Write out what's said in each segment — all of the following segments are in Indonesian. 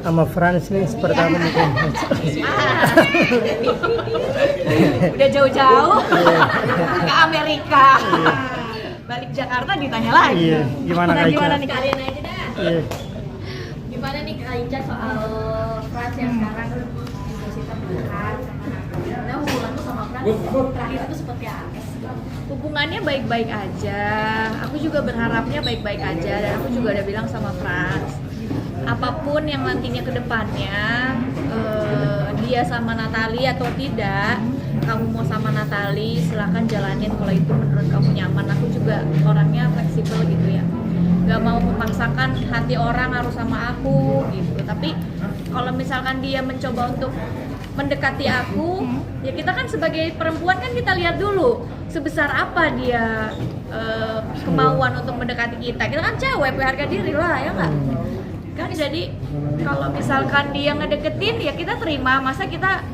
Sama Frans nih seperti apa mungkin? Udah jauh-jauh ke Amerika. Balik Jakarta ditanya lagi. Iya, gimana Kak Ica? Gimana nih kalian aja dah. Iya. Gimana nih Kak Ica soal Frans yang sekarang kita berdekat? Nah, hubungan tuh sama Frans terakhir itu seperti apa sih? Hubungannya baik-baik aja. Aku juga berharapnya baik-baik aja dan aku juga udah bilang sama Frans. Apapun yang nantinya ke depannya, dia sama Natali atau tidak, kamu mau sama Natali silahkan jalanin kalau itu menurut kamu nyaman. Aku juga orangnya fleksibel gitu ya, gak mau memaksakan hati orang harus sama aku gitu. Tapi kalau misalkan dia mencoba untuk mendekati aku, ya kita kan sebagai perempuan kan kita lihat dulu sebesar apa dia kemauan untuk mendekati kita. Kita kan cewek, harga diri lah ya nggak? Kan jadi kalau misalkan dia ngedeketin ya kita terima, masa kita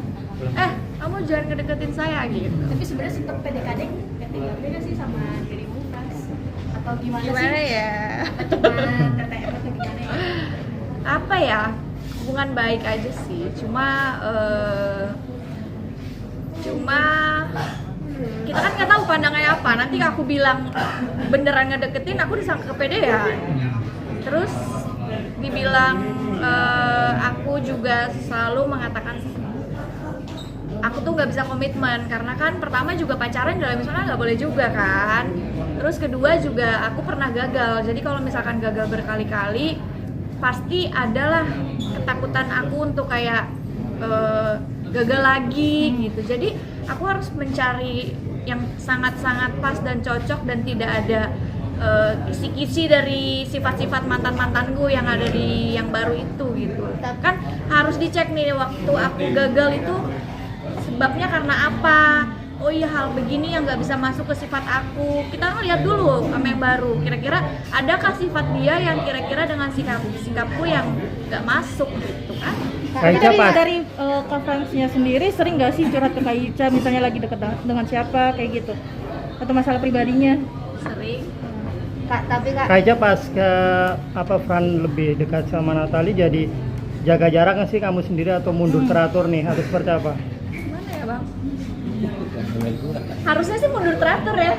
kamu jangan ngedeketin saya gitu. Tapi sebenarnya sempat PDKT nggak sih sama dirimu Frans? Atau gimana sih? Ya? Cuma TTM atau gimana ya? Apa ya? Hubungan baik aja sih, cuma kita kan nggak tahu pandangannya apa. Nanti aku bilang beneran ngedeketin, aku disangka kepedean. Terus dibilang aku juga selalu mengatakan aku tuh nggak bisa komitmen karena kan pertama juga pacaran dalam misalnya nggak boleh juga kan. Terus kedua juga aku pernah gagal. Jadi kalau misalkan gagal berkali-kali pasti adalah ketakutan aku untuk kayak gagal lagi gitu. Jadi aku harus mencari yang sangat-sangat pas dan cocok dan tidak ada kisi-kisi dari sifat-sifat mantan-mantanku yang ada di yang baru itu gitu. Kan harus dicek nih waktu aku gagal itu sebabnya karena apa. Oh iya, hal begini yang nggak bisa masuk ke sifat aku. Kita lihat dulu sama yang baru. Kira-kira adakah sifat dia yang kira-kira dengan sikapku yang nggak masuk gitu kan? Tapi dari Kak Fransnya sendiri sering nggak sih curhat ke Kak Ica, misalnya lagi deket dengan siapa kayak gitu? Atau masalah pribadinya? Sering. Tapi Kak, Kak Ica pas ke Fran lebih dekat sama Natali jadi jaga jarak nggak sih kamu sendiri atau mundur teratur nih atau seperti apa? Gimana ya bang? Harusnya sih mundur teratur ya.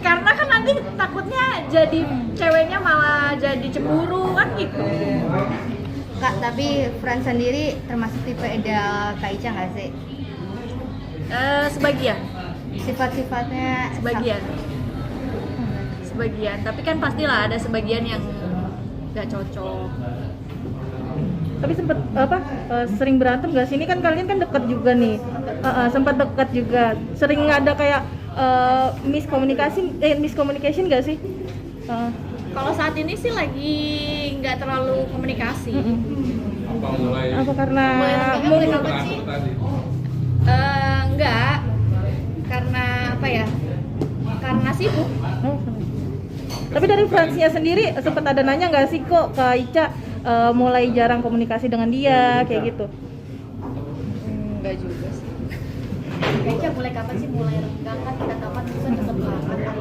Karena kan nanti takutnya jadi ceweknya malah jadi cemburu kan gitu. Kak, tapi Frans sendiri termasuk tipe ideal Kak Ica nggak sih? Sebagian. Sifat-sifatnya Sebagian, tapi kan pastilah ada sebagian yang nggak cocok. Tapi sempet sering berantem gak sih? Ini kan kalian kan deket juga nih, sempat dekat juga. Sering ada kayak miscommunication gak sih? Kalau saat ini sih lagi nggak terlalu komunikasi. Apa karena Enggak, karena apa ya? Karena sibuk. Tapi dari Fransnya sendiri sempat ada nanya nggak sih kok Kak Ica mulai jarang komunikasi dengan dia kayak gitu? Enggak juga sih. Kak Ica mulai kapan sih mulai renggang? Kan kita kapan bisa tetap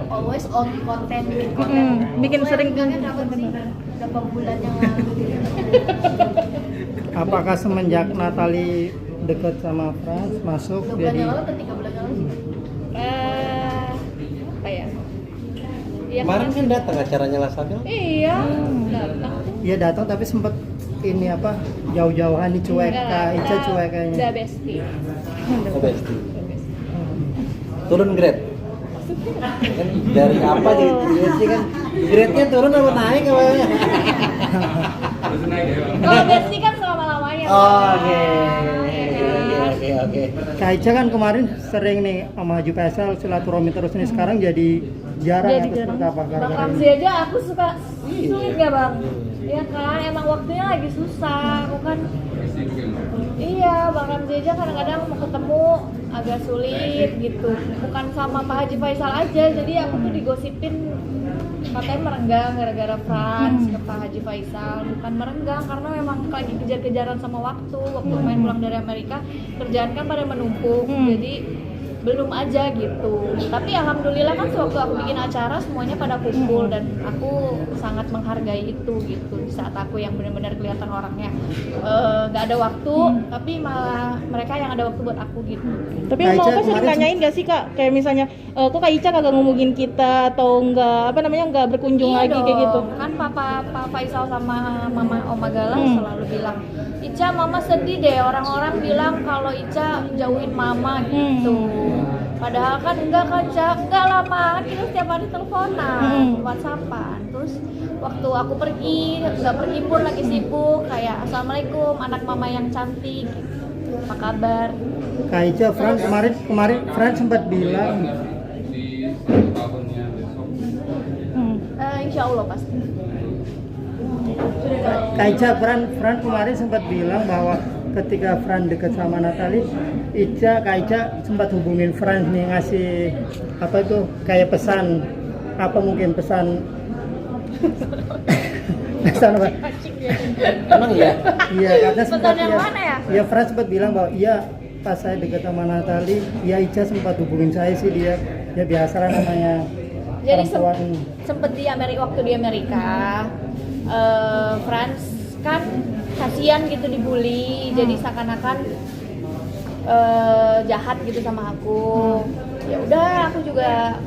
always on konten, bikin konten. Bikin Mulai sering renggangnya kapan sih? Berapa bulan yang lalu? Apakah semenjak Natali dekat sama Frans masuk 2 bulan jadi yang lalu atau 3 bulan yang lalu? Apa ya? Ya, Kemarin kan datang acaranya Lasabil. Iya, datang. dia datang tapi sempet ini jauh-jauhan dicuek Kak Ica cuek kayaknya. Udah bestie. Besti. Turun grade. Kan dari apa jadi sih kan grade-nya turun apa naik apa? Kalau bestie kan selama-lamanya. Oke. Kak Ica kan kemarin sering nih sama Haji Faisal silaturahmi terus nih, sekarang jadi jarang atau seperti apa Bang gara-gara Ramzi ini? aja aku suka sulit gak bang? Iya kan, emang waktunya lagi susah. Aku kan iya, Bang Ramzi aja kadang-kadang mau ketemu agak sulit gitu. Bukan sama Pak Haji Faisal aja, jadi aku tuh digosipin katanya merenggang gara-gara Frans ke Pak Haji Faisal. Bukan merenggang, karena memang lagi kejar-kejaran sama waktu main pulang dari Amerika, kerjaan kan pada menumpuk, jadi belum aja gitu. Tapi alhamdulillah kan sewaktu aku bikin acara semuanya pada kumpul dan aku sangat menghargai itu gitu. Di saat aku yang benar-benar kelihatan orangnya nggak ada waktu, tapi malah mereka yang ada waktu buat aku gitu. Tapi Kak mau Ica apa sering kemarin nanyain gak sih Kak? Kayak misalnya, kok Kak Ica kagak ngomongin kita atau enggak nggak berkunjung Iya lagi dong. kayak gitu? Kan Papa Faisal sama Mama Oma Galang selalu bilang, Ica Mama sedih deh, orang-orang bilang kalau Ica jauhin Mama gitu. Padahal kan enggak kan Ca, enggak lama, kita setiap hari teleponan, WhatsAppan. Terus waktu aku pergi, nggak pergi pun lagi sibuk, kayak Assalamualaikum anak Mama yang cantik, apa kabar? Kak Ica, kemarin Fran sempat bilang Insya Allah pasti. Kak Ica, Fran kemarin sempat bilang bahwa ketika Fran dekat sama Natalie, Kak Ica sempat hubungin Fran nih, ngasih apa itu kayak pesan, apa mungkin pesan pesan apa? Emang ya? Iya, karena sempat Pesan yang mana ya? Iya, Fran sempat bilang bahwa iya pas saya dekat sama Natalie, ya Ica sempat hubungin saya sih, dia ya biasalah namanya Jadi perempuan. sempet di Amerika, waktu di Amerika, Franz kan kasihan gitu dibully, jadi seakan-akan jahat gitu sama aku. Ya udah, aku juga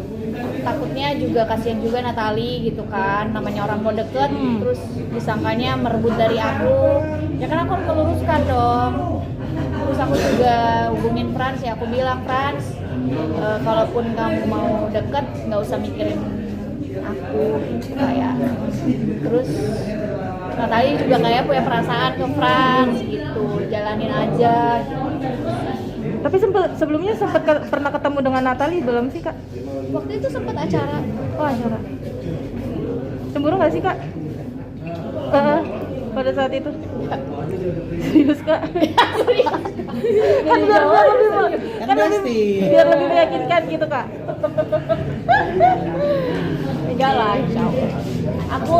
takutnya juga kasihan juga Natalie gitu kan, namanya orang mau deket, terus disangkanya merebut dari aku. Ya kan aku harus meluruskan dong. Terus aku juga hubungin Franz, ya aku bilang Franz, kalaupun kamu mau deket nggak usah mikirin aku kayak. Terus Natalie juga kayak punya perasaan ke Franz gitu, jalanin aja gitu. Tapi sebelumnya pernah ketemu dengan Natalie belum sih Kak? Waktu itu sempat acara. Oh acara. Cemburu nggak sih Kak? Pada saat itu? Serius Kak? Kan biar lebih meyakinkan gitu Kak. Enggak lah, insya Allah. Aku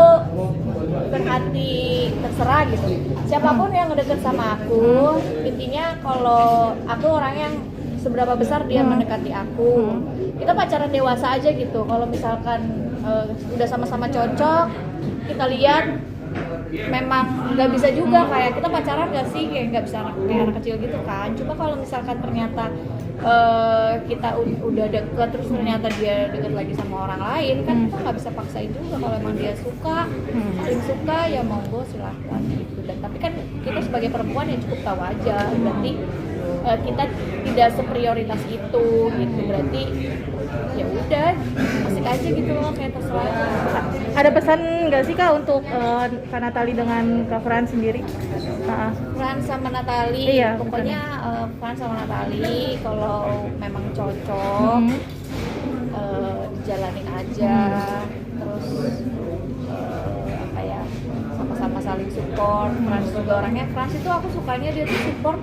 berhati terserah gitu. Siapapun yang deket sama aku, intinya kalau aku orang yang seberapa besar dia mendekati aku, kita pacaran dewasa aja gitu. Kalau misalkan udah sama-sama cocok, kita lihat memang nggak bisa juga kayak kita pacaran nggak sih, kayak nggak bisa kayak anak kecil gitu kan. Cuma kalau misalkan ternyata kita udah deket terus ternyata dia deket lagi sama orang lain, kan kita nggak bisa paksain juga. Kalau emang dia suka, saling suka ya monggo silahkan gitu. Dan tapi kan kita sebagai perempuan ya cukup tahu aja, berarti kita tidak seprioritas itu gitu. Berarti ya udah asik aja gitu loh, kayak terserah. Ada pesan nggak sih Kak untuk Kak Natalie dengan Kak Fran sendiri? Fran sama Natalie, Iya, pokoknya Fran sama Natalie kalau memang cocok jalanin aja, terus apa ya, sama-sama saling support. Frans juga orangnya, Frans itu aku sukanya dia tuh support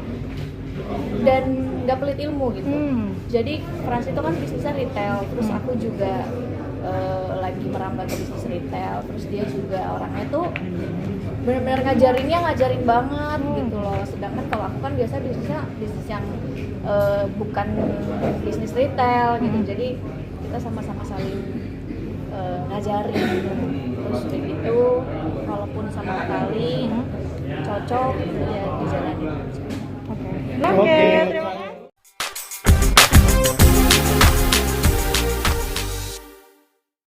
dan nggak pelit ilmu gitu. Jadi Frans itu kan bisnisnya retail, terus aku juga lagi merambah ke bisnis retail, terus dia juga orangnya tuh benar-benar ngajarin banget gitu loh. Sedangkan kalau aku kan biasa bisnisnya bisnis yang bukan bisnis retail gitu, jadi kita sama-sama saling ngajarin gitu. Terus kayak gitu, walaupun sama Natalie cocok ya dijalanin aja. Oke, terima kasih.